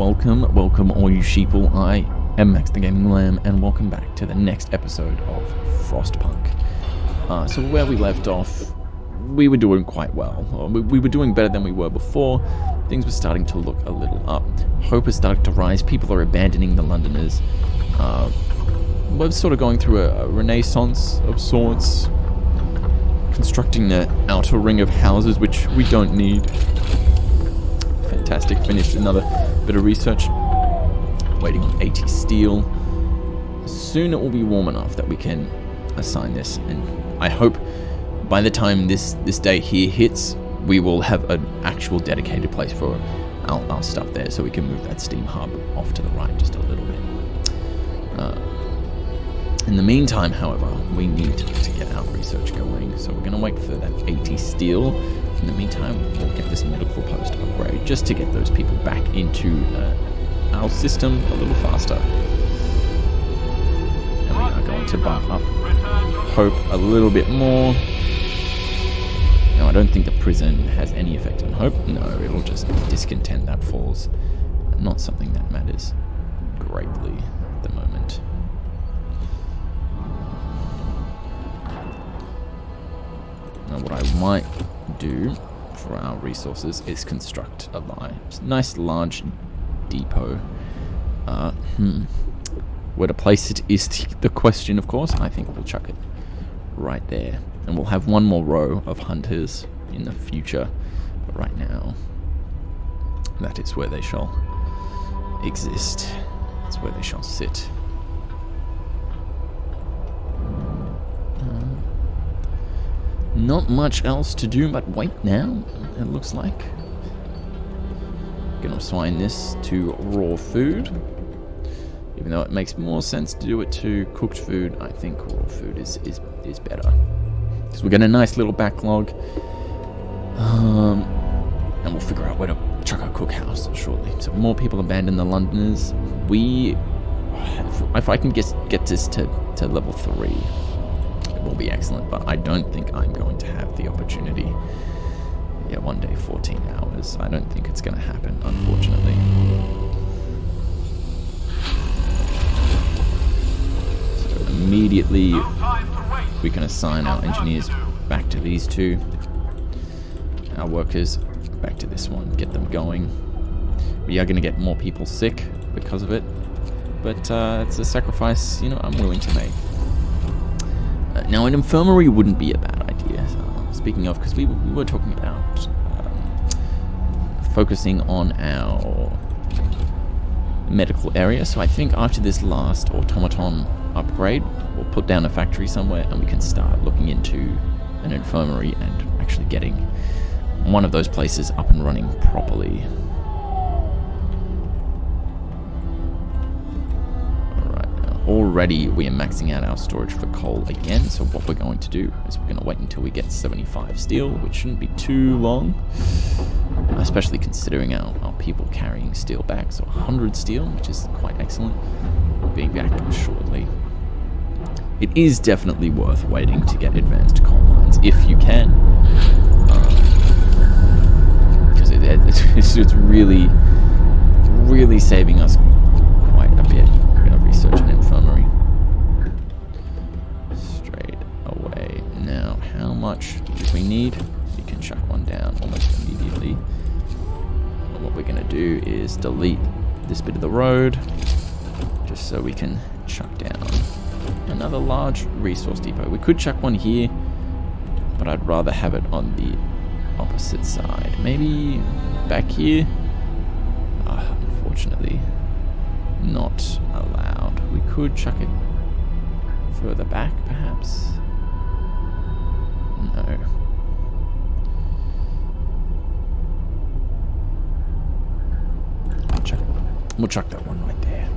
welcome all you sheeple. I am Max the Gaming Lamb, and welcome back to the next episode of Frostpunk. So where we left off, we were doing quite well. We were doing better than we were before. Things were starting to look a little up. Hope is starting to rise. People are abandoning the Londoners. We're sort of going through a renaissance of sorts, constructing the outer ring of houses, which we don't need. Fantastic. Finished another bit of research. Waiting on 80 steel. Soon it will be warm enough that we can assign this, and I hope by the time this day here hits, we will have an actual dedicated place for our stuff there, so we can move that steam hub off to the right just a little bit. In the meantime, however, we need to get our research going, so we're going to wait for that 80 steel. In the meantime, we'll get this medical post upgrade just to get those people back into our system a little faster. And we are going to bump up Hope a little bit more. No, I don't think the prison has any effect on Hope. No, it'll just discontent that falls. Not something that matters greatly at the moment. Now what I might do for our resources is construct a nice large depot. Where to place it is the question, of course. I think we'll chuck it right there. And we'll have one more row of hunters in the future. But right now, that is where they shall exist. That's where they shall sit. Not much else to do but wait now, it looks like. Gonna assign this to raw food. Even though it makes more sense to do it to cooked food, I think raw food is better. Because we get a nice little backlog. And we'll figure out where to chuck our cookhouse shortly. So more people abandon the Londoners. If I can get this to level 3, it will be excellent. But I don't think I'm going to have the opportunity. Yeah, one day, 14 hours. I don't think it's going to happen, unfortunately. So immediately, we can assign our engineers back to these two. Our workers back to this one. Get them going. We are going to get more people sick because of it. But it's a sacrifice, I'm willing to make. Now, an infirmary wouldn't be a bad idea. Speaking of, because we were talking about focusing on our medical area, so I think after this last automaton upgrade, we'll put down a factory somewhere and we can start looking into an infirmary and actually getting one of those places up and running properly. Already we are maxing out our storage for coal again, so what we're going to do is we're going to wait until we get 75 steel, which shouldn't be too long, especially considering our people carrying steel back, so 100 steel, which is quite excellent. Being back shortly. It is definitely worth waiting to get advanced coal mines, if you can, because it's really, really saving us quite a bit. Research an infirmary straight away. Now, how much do we need? We can chuck one down almost immediately. And what we're going to do is delete this bit of the road just so we can chuck down another large resource depot. We could chuck one here, but I'd rather have it on the opposite side. Maybe back here? Unfortunately, not allowed. We could chuck it further back, perhaps. No. We'll chuck that one right there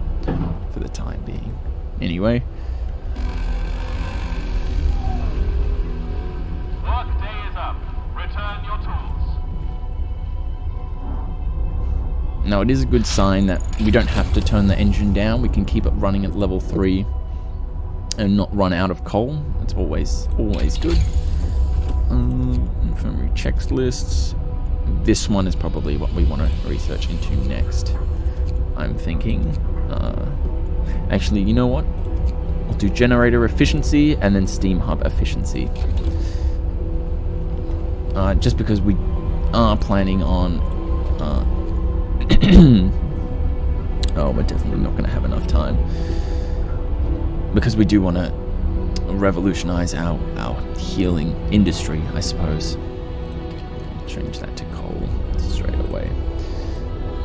for the time being. Anyway. Work day is up. Return your tools. Now, it is a good sign that we don't have to turn the engine down. We can keep it running at level 3 and not run out of coal. It's always good. Infirmary checklists. This one is probably what we want to research into next. thinking. Actually, you know what? I'll do generator efficiency and then steam hub efficiency. Just because we are planning on... oh, we're definitely not going to have enough time. Because we do want to revolutionize our healing industry, I suppose. Change that to coal straight away.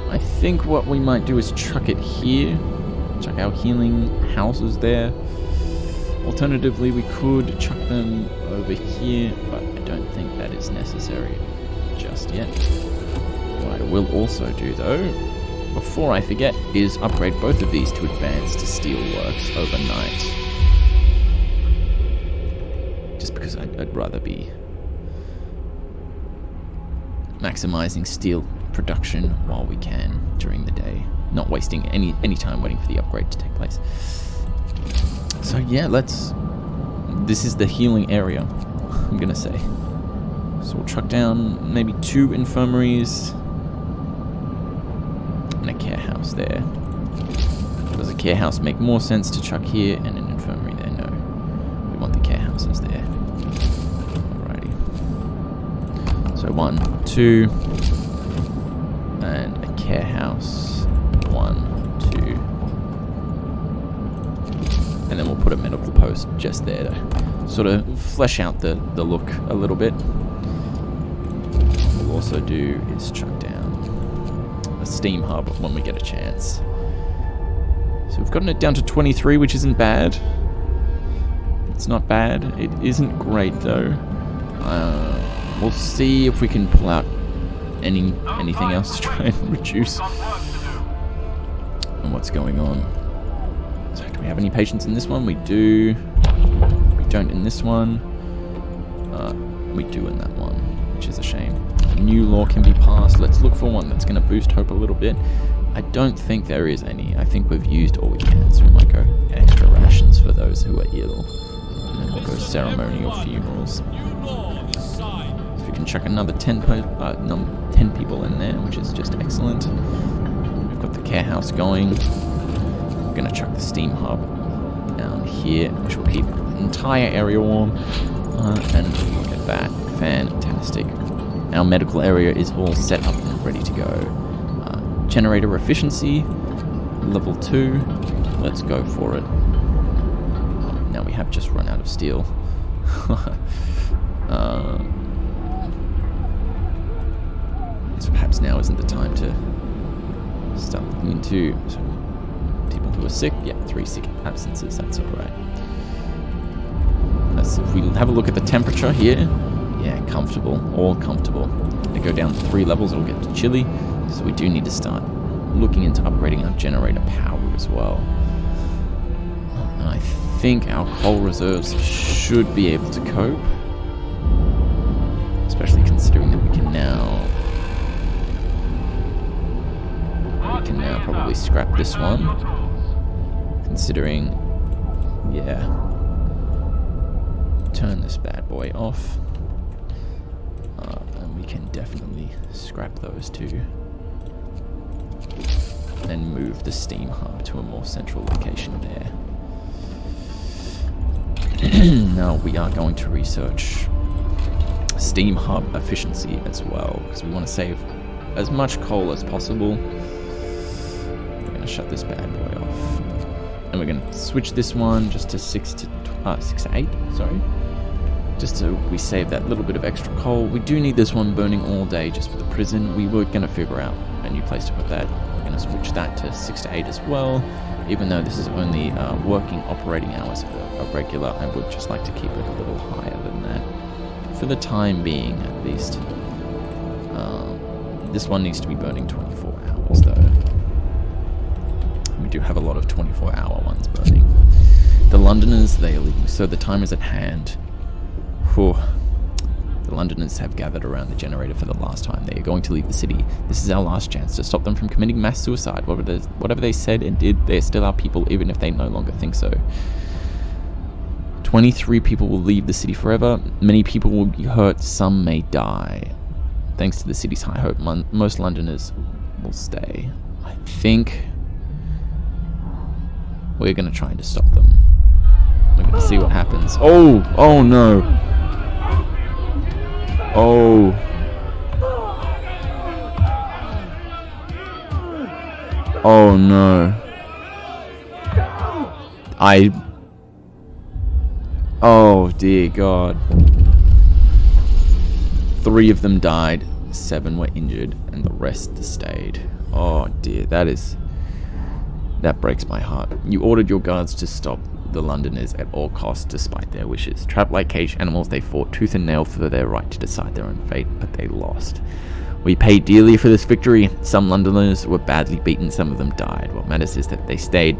I think what we might do is chuck it here. Chuck our healing houses there. Alternatively, we could chuck them over here, but I don't think that is necessary just yet. What I will also do, though, before I forget, is upgrade both of these to advanced steelworks overnight. Just because I'd rather be maximizing steel production while we can during the day, not wasting any time waiting for the upgrade to take place. So yeah, this is the healing area, I'm gonna say. So we'll chuck down maybe 2 infirmaries and a care house there. Does a care house make more sense to chuck here and an infirmary there? No, we want the care houses there. Alrighty. So 1, 2, and a care house. 1, 2. And then we'll put a medical post just there to sort of flesh out the look a little bit. What we'll also do is chuck down a steam hub when we get a chance. So we've gotten it down to 23, which isn't bad. It's not bad. It isn't great though. We'll see if we can pull out anything else to try and reduce and what's going on. So do we have any patients in this one? We do. We don't in this one. We do in that one, which is a shame. A new law can be passed. Let's look for one that's going to boost hope a little bit. I don't think there is any. I think we've used all we can, so we might go extra rations for those who are ill. And then we'll go ceremonial funerals. So we can chuck another 10 people in there, which is just excellent. We've got the care house going. We're going to chuck the steam hub down here, which will keep the entire area warm. And look at that. Fantastic. Our medical area is all set up and ready to go. Generator efficiency, level 2. Let's go for it. Now we have just run out of steel. So perhaps now isn't the time to start looking into people who are sick. Yeah, 3 sick absences, that's alright. If we have a look at the temperature here, yeah, comfortable, all comfortable. They go down 3 levels, it'll get chilly, so we do need to start looking into upgrading our generator power as well. And I think our coal reserves should be able to cope, especially considering that we can now probably scrap this one, considering, yeah, turn this bad boy off, and we can definitely scrap those 2, then move the steam hub to a more central location there. Now we are going to research steam hub efficiency as well, because we want to save as much coal as possible. We're going to shut this bad boy off, and we're going to switch this one just to 6 to 8, sorry, just so we save that little bit of extra coal. We do need this one burning all day just for the prison. We were going to figure out a new place to put that. We're going to switch that to 6 to 8 as well, even though this is only working operating hours for a regular. I would just like to keep it a little higher than that for the time being, at least. This one needs to be burning 24 hours though. We do have a lot of 24-hour ones burning. The Londoners, they are leaving, so the time is at hand. Whew. The Londoners have gathered around the generator for the last time. They are going to leave the city. This is our last chance to stop them from committing mass suicide. Whatever they said and did, they are still our people, even if they no longer think so. 23 people will leave the city forever. Many people will be hurt. Some may die. Thanks to the city's high hope, most Londoners will stay. I think We're gonna try to stop them. We're gonna see what happens. Oh! Oh no! Oh! Oh no! Oh dear God. 3 of them died, 7 were injured, and the rest stayed. Oh dear, that breaks my heart. You ordered your guards to stop the Londoners at all costs despite their wishes. Trapped like caged animals, they fought tooth and nail for their right to decide their own fate, but they lost. We paid dearly for this victory. Some Londoners were badly beaten, some of them died. What matters is that they stayed.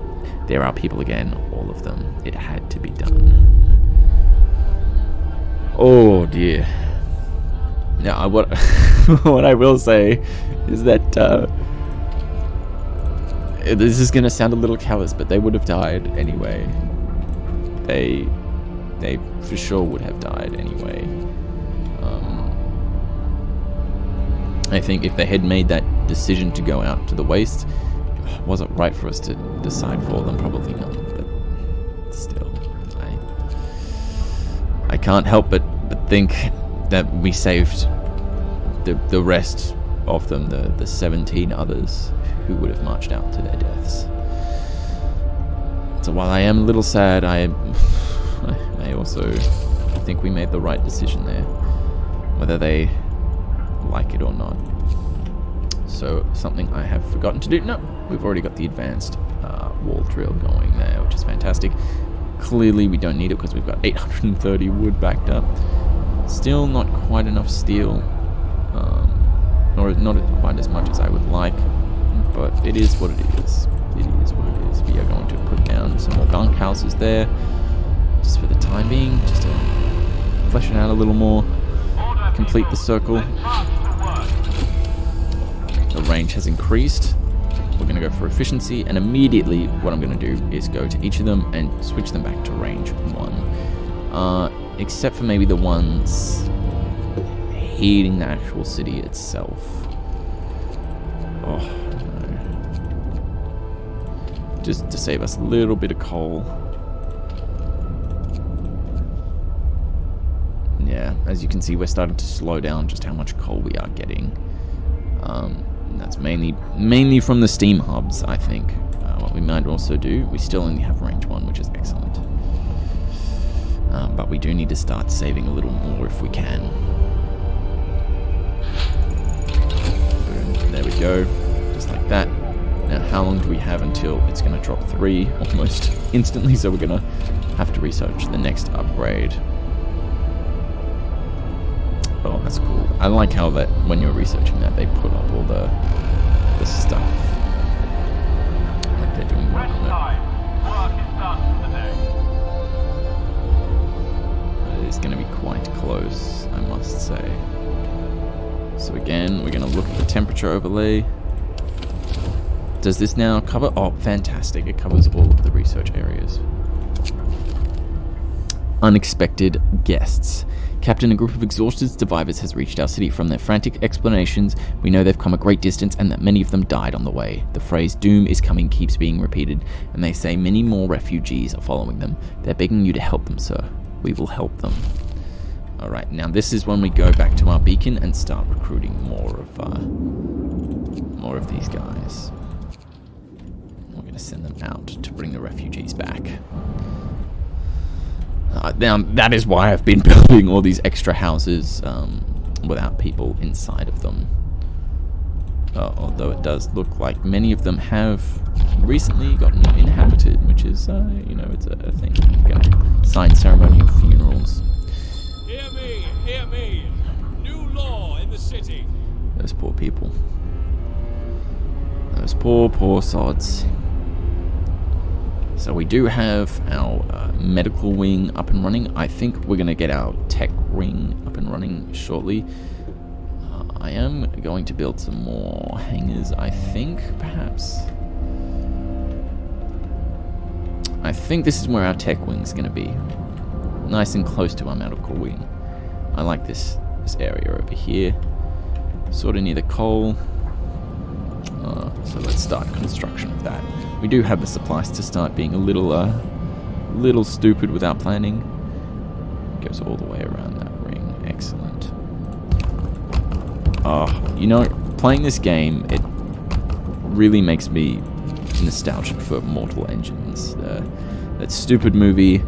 They're our people again, all of them. It had to be done. Oh dear. Now, what what I will say is that this is gonna sound a little callous, but they would have died anyway. They for sure would have died anyway. I think if they had made that decision to go out to the waste, was it right for us to decide for them? Probably not, but still, I can't help but think that we saved the rest of them, the 17 others who would have marched out to their deaths. So while I am a little sad, I also think we made the right decision there, whether they like it or not. So something I have forgotten to do. No, we've already got the advanced wall drill going there, which is fantastic. Clearly we don't need it because we've got 830 wood backed up. Still not quite enough steel, nor not quite as much as I would like, but it is what it is. It is what it is. We are going to put down some more bunkhouses there, just for the time being, just to flesh it out a little more, complete the circle. The range has increased. We're going to go for efficiency, and immediately what I'm going to do is go to each of them and switch them back to range 1. Except for maybe the ones heating the actual city itself. Oh, no. Just to save us a little bit of coal. Yeah, as you can see, we're starting to slow down just how much coal we are getting. And that's mainly from the steam hubs, I think. What we might also do, we still only have range 1, which is excellent. But we do need to start saving a little more if we can. Boom, there we go, just like that. Now, how long do we have until it's going to drop 3 almost instantly? So we're going to have to research the next upgrade. Oh, that's cool. I like how that when you're researching that, they put up all the stuff. Like they're doing work on it. Work is done for the day. It's going to be quite close, I must say. So again, we're going to look at the temperature overlay. Does this now cover? Oh, fantastic. It covers all of the research areas. Unexpected guests. Captain, a group of exhausted survivors has reached our city. From their frantic explanations, we know they've come a great distance and that many of them died on the way. The phrase "doom is coming" keeps being repeated, and they say many more refugees are following them. They're begging you to help them, sir. We will help them. Alright, now this is when we go back to our beacon and start recruiting more of these guys. We're going to send them out to bring the refugees back. Now, that is why I've been building all these extra houses without people inside of them. Although it does look like many of them have recently gotten inhabited, which is, it's a thing. We're going to sign ceremonial funerals. Hear me! New law in the city! Those poor people. Those poor sods. So we do have our medical wing up and running. I think we're going to get our tech wing up and running shortly. I am going to build some more hangars, I think, perhaps. I think this is where our tech wing's going to be. Nice and close to our medical wing. I like this area over here. Sort of near the coal. So let's start construction of that. We do have the supplies to start being a little stupid without planning. Goes all the way around that ring. Excellent. You know, playing this game, it really makes me nostalgic for Mortal Engines. That stupid movie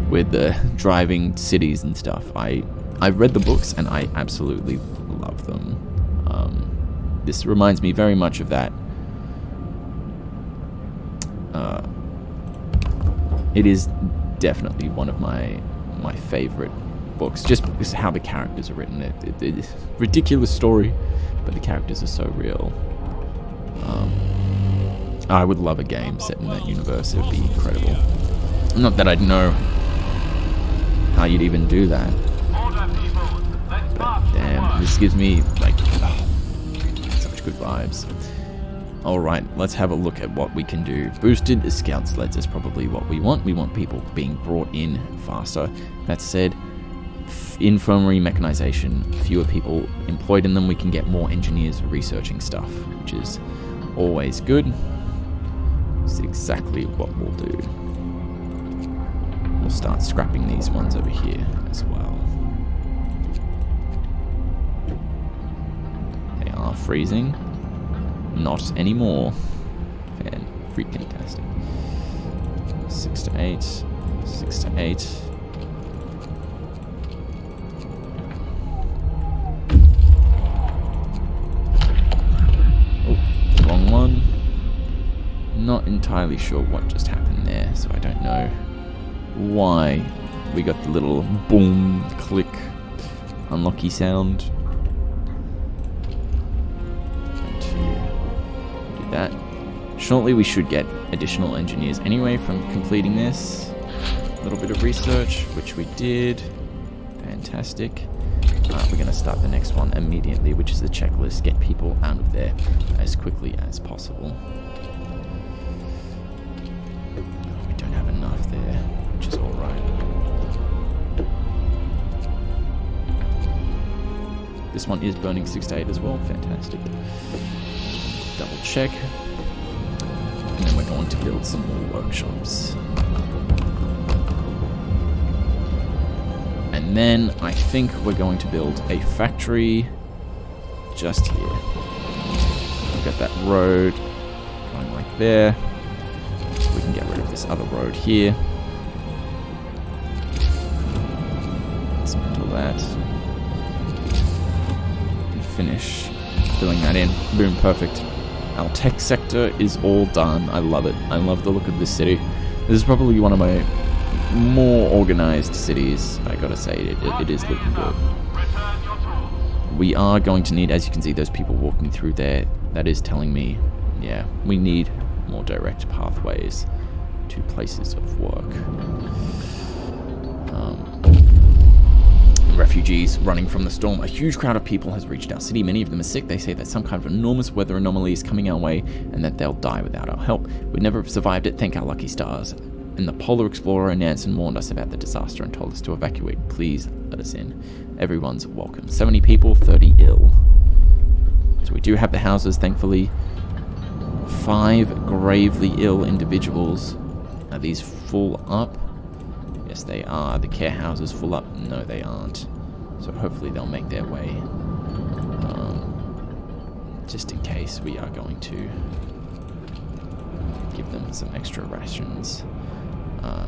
with the driving cities and stuff. I read the books and I absolutely love them. This reminds me very much of that. It is definitely one of my favorite books, just because how the characters are written. It is a ridiculous story, but the characters are so real. I would love a game set in that universe. It would be incredible. Not that I'd know how you'd even do that. But damn, this gives me like such good vibes. Alright, let's have a look at what we can do. Boosted scout sleds is probably what we want. We want people being brought in faster. That said, infirmary mechanization, fewer people employed in them, we can get more engineers researching stuff, which is always good. It's exactly what we'll do. We'll start scrapping these ones over here as well. They are freezing. Not anymore. Fantastic. 6 to 8. 6 to 8. Oh, wrong one. Not entirely sure what just happened there, so I don't know why we got the little boom, click, unlucky sound. That. Shortly we should get additional engineers anyway from completing this. A little bit of research, which we did. Fantastic. We're going to start the next one immediately, which is the checklist. Get people out of there as quickly as possible. We don't have enough there, which is alright. This one is burning 6 to 8 as well. Fantastic. Double check. And then we're going to build some more workshops. And then I think we're going to build a factory just here. We've got that road going like there. So we can get rid of this other road here. Dismantle that. And finish filling that in. Boom, perfect. Our tech sector is all done. I love it. I love the look of this city. This is probably one of my more organized cities. I gotta say, it is looking good. We are going to need, as you can see, those people walking through there. That is telling me, yeah, we need more direct pathways to places of work. Refugees running from the storm. A huge crowd of people has reached our city. Many of them are sick. They say that some kind of enormous weather anomaly is coming our way and that they'll die without our help. We'd never have survived it, thank our lucky stars. And the polar explorer Nansen warned us about the disaster and told us to evacuate. Please let us in. Everyone's welcome. 70 people, 30 ill. So we do have the houses, thankfully. 5 gravely ill individuals. Are these full up? Yes, they are. The care houses full up? No, they aren't. So hopefully they'll make their way. Just in case, we are going to give them some extra rations.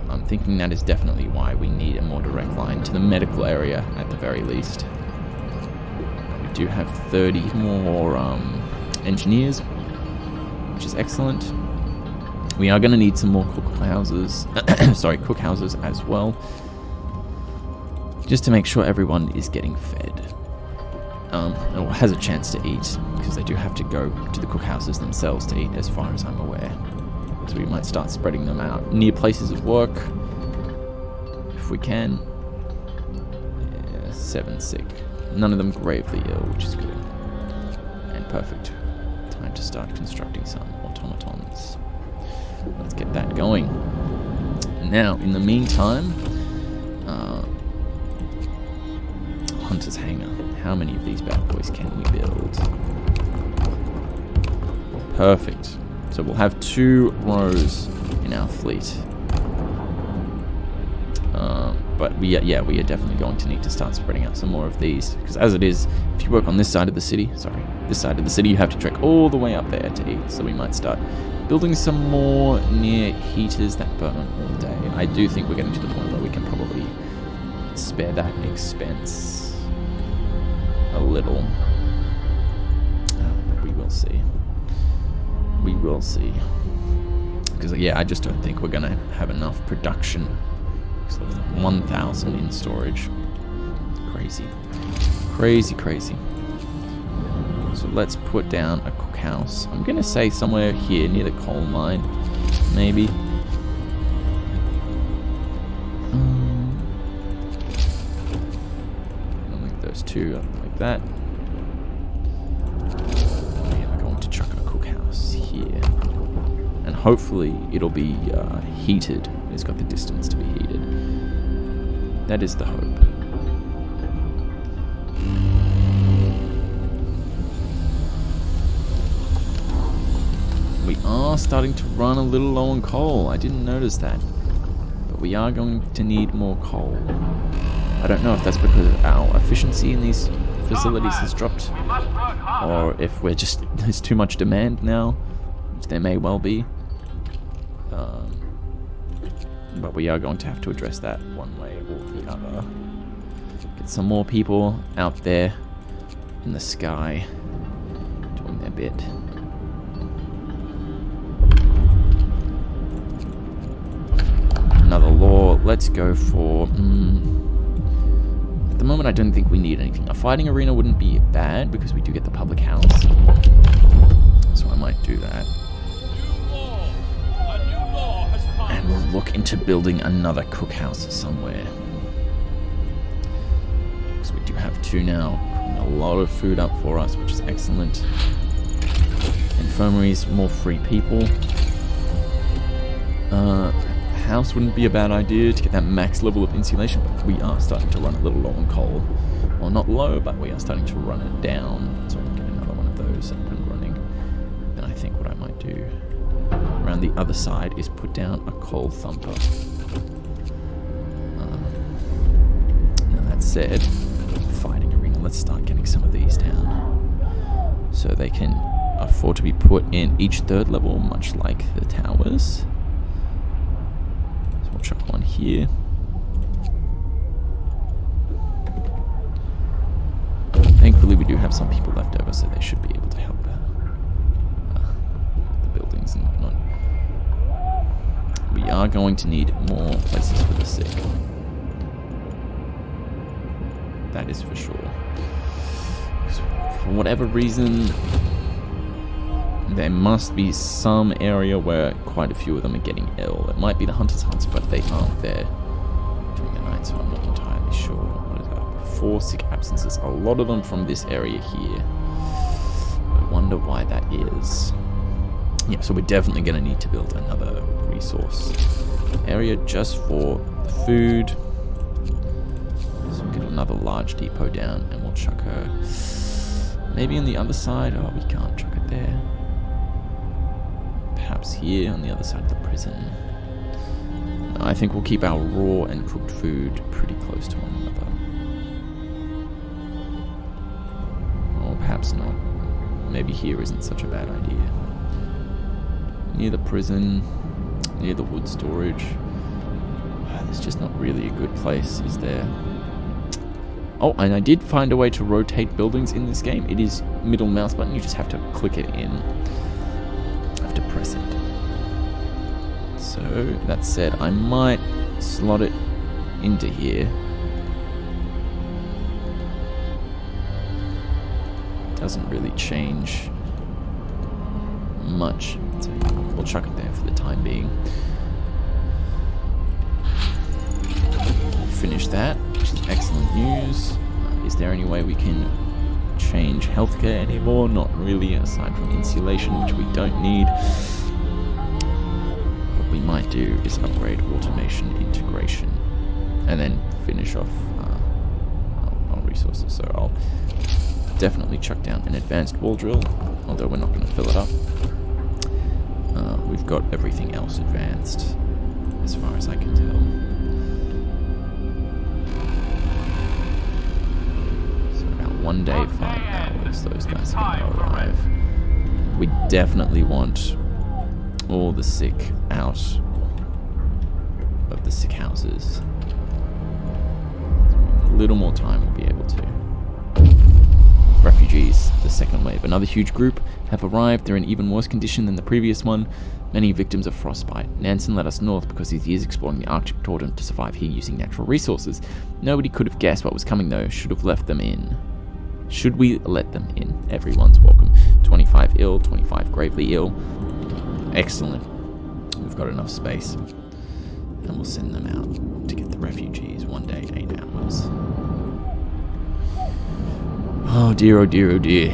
I'm thinking that is definitely why we need a more direct line to the medical area, at the very least. We do have 30 more engineers, which is excellent. We are going to need some more cookhouses, cookhouses as well, just to make sure everyone is getting fed, or has a chance to eat, because they do have to go to the cookhouses themselves to eat, as far as I'm aware. So we might start spreading them out near places of work, if we can. Yeah, 7 sick. None of them gravely ill, which is good. And perfect. Time to start constructing some automatons. Let's get that going. Now, in the meantime, Hunter's Hangar. How many of these bad boys can we build? Perfect. So we'll have 2 rows in our fleet. But we are definitely going to need to start spreading out some more of these. Because as it is, if you work on this side of the city, you have to trek all the way up there to eat. So we might start building some more near heaters that burn all day. I do think we're getting to the point where we can probably spare that expense a little. But we will see. We will see. Because, yeah, I just don't think we're going to have enough production. So 1,000 in storage. Crazy. Crazy, crazy. So let's put down a cookhouse. I'm going to say somewhere here near the coal mine. Maybe. I'll make those 2 up like that. We are going to chuck a cookhouse here. And hopefully it'll be heated. It's got the distance to be heated. That is the hope. We are starting to run a little low on coal. I didn't notice that. But we are going to need more coal. I don't know if that's because our efficiency in these facilities has dropped. Or if there's too much demand now. Which there may well be. But we are going to have to address that one way or the other. Get some more people out there in the sky doing their bit. Another law. Let's go for... At the moment, I don't think we need anything. A fighting arena wouldn't be bad because we do get the public house. So I might do that. And we'll look into building another cookhouse somewhere. Because we do have 2 now. Putting a lot of food up for us, which is excellent. Infirmaries, more free people. House wouldn't be a bad idea to get that max level of insulation, but we are starting to run a little low on coal. Well, not low, but we are starting to run it down. So I'll get another one of those up and running. Then I think what I might do around the other side is put down a coal thumper. Now that said, fighting arena, let's start getting some of these down. So they can afford to be put in each 3rd level, much like the towers. So we'll chuck one here. Thankfully we do have some people left over, so they should be able to help the buildings and whatnot. We are going to need more places for the sick. That is for sure. For whatever reason, there must be some area where quite a few of them are getting ill. It might be the Hunter's Huts, but they aren't there during the night, so I'm not entirely sure. What is that? 4 sick absences. A lot of them from this area here. I wonder why that is. Yeah, so we're definitely going to need to build another resource area just for the food. So we'll get another large depot down and we'll chuck her maybe on the other side. Oh, we can't chuck it there. Perhaps here on the other side of the prison. No, I think we'll keep our raw and cooked food pretty close to one another. Or perhaps not. Maybe here isn't such a bad idea. Near the prison, near the wood storage. There's just not really a good place, is there? Oh, and I did find a way to rotate buildings in this game. It is middle mouse button, you just have to click it in. I have to press it. So, that said, I might slot it into here. Doesn't really change much. So we'll chuck it there for the time being. Finish that, which is excellent news. Is there any way we can change healthcare anymore? Not really, aside from insulation, which we don't need. What we might do is upgrade automation integration and then finish off our resources. So I'll definitely chuck down an advanced wall drill, although we're not going to fill it up. we've got everything else advanced, as far as I can tell. So about 1 day, 5 hours, those guys are going to arrive. We definitely want all the sick out of the sick houses. A little more time we'll be able to. Refugees, the second wave. Another huge group have arrived. They're in even worse condition than the previous one. Many victims of frostbite. Nansen led us north because his years exploring the Arctic taught him to survive here using natural resources. Nobody could have guessed what was coming though. Should have left them in. Should we let them in? Everyone's welcome. 25 ill, 25 gravely ill. Excellent. We've got enough space. And we'll send them out to get the refugees. 1 day, 8 hours. Oh dear, oh dear, oh dear.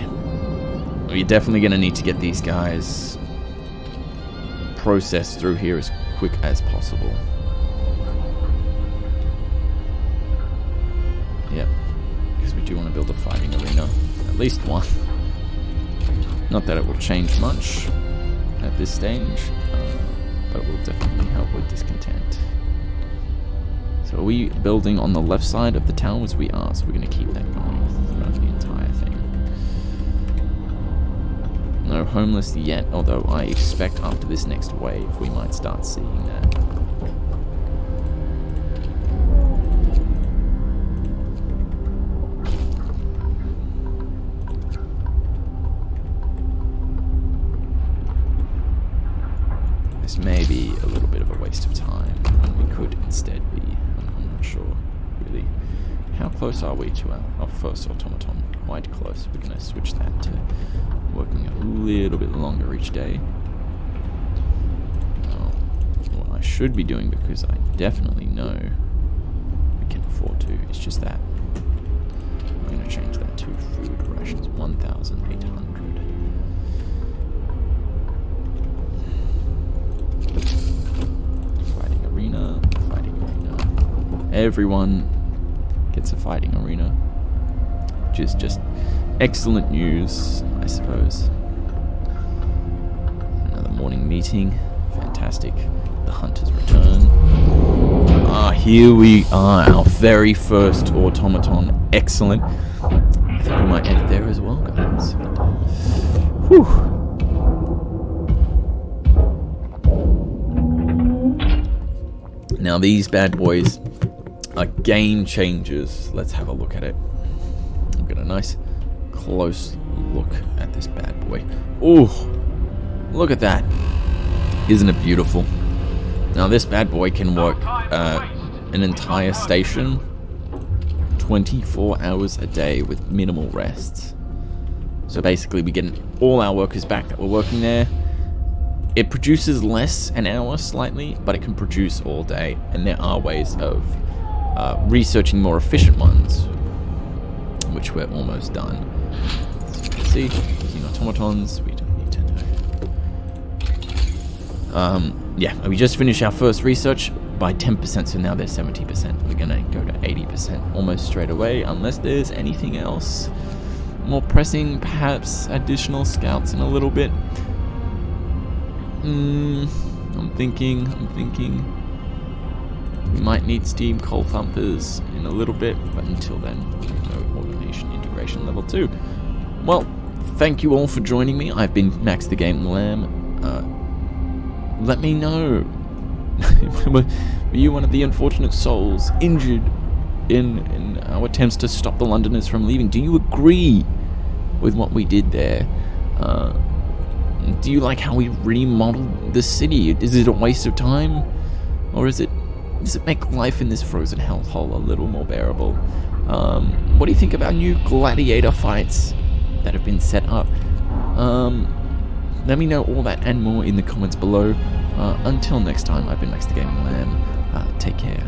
We're definitely going to need to get these guys processed through here as quick as possible. Yep. Because we do want to build a fighting arena. At least one. Not that it will change much at this stage, but it will definitely help with discontent. So are we building on the left side of the towers? We are, so we're going to keep that going throughout the entire thing. No homeless yet, although I expect after this next wave we might start seeing that. This may be a little bit of a waste of time, and we could instead be, I'm not sure, really. How close are we to our first automaton? Quite close. We're going to switch that to working a little bit longer each day. Now, what I should be doing, because I definitely know we can afford to, is just that. I'm going to change that to food rations, 1,800. Fighting arena. Everyone gets a fighting arena, which is just excellent news, I suppose. Another morning meeting, fantastic. The hunters return. Ah, here we are, our very first automaton. Excellent. I think we might end it there as well, guys. Whew. Now these bad boys are game changers. Let's have a look at it. I've got a nice close look at this bad boy. Oh, look at that. Isn't it beautiful? Now this bad boy can work an entire station 24 hours a day with minimal rests. So basically we get all our workers back that were working there. It produces less an hour slightly, but it can produce all day, and there are ways of researching more efficient ones, which we're almost done. So you can see, using automatons, we don't need to know. Yeah, we just finished our first research by 10%, so now they're 70%. We're gonna go to 80% almost straight away, unless there's anything else more pressing, perhaps additional scouts in a little bit. I'm thinking we might need steam coal thumpers in a little bit, but until then, no automation integration level 2. Well, thank you all for joining me. I've been Max the Game Lamb. Let me know. Were you one of the unfortunate souls injured in our attempts to stop the Londoners from leaving? Do you agree with what we did there? Do you like how we remodeled the city? Is it a waste of time? Or does it make life in this frozen hellhole a little more bearable? What do you think of our new gladiator fights that have been set up? Let me know all that and more in the comments below. Until next time, I've been Max the Gaming Lamb. Take care.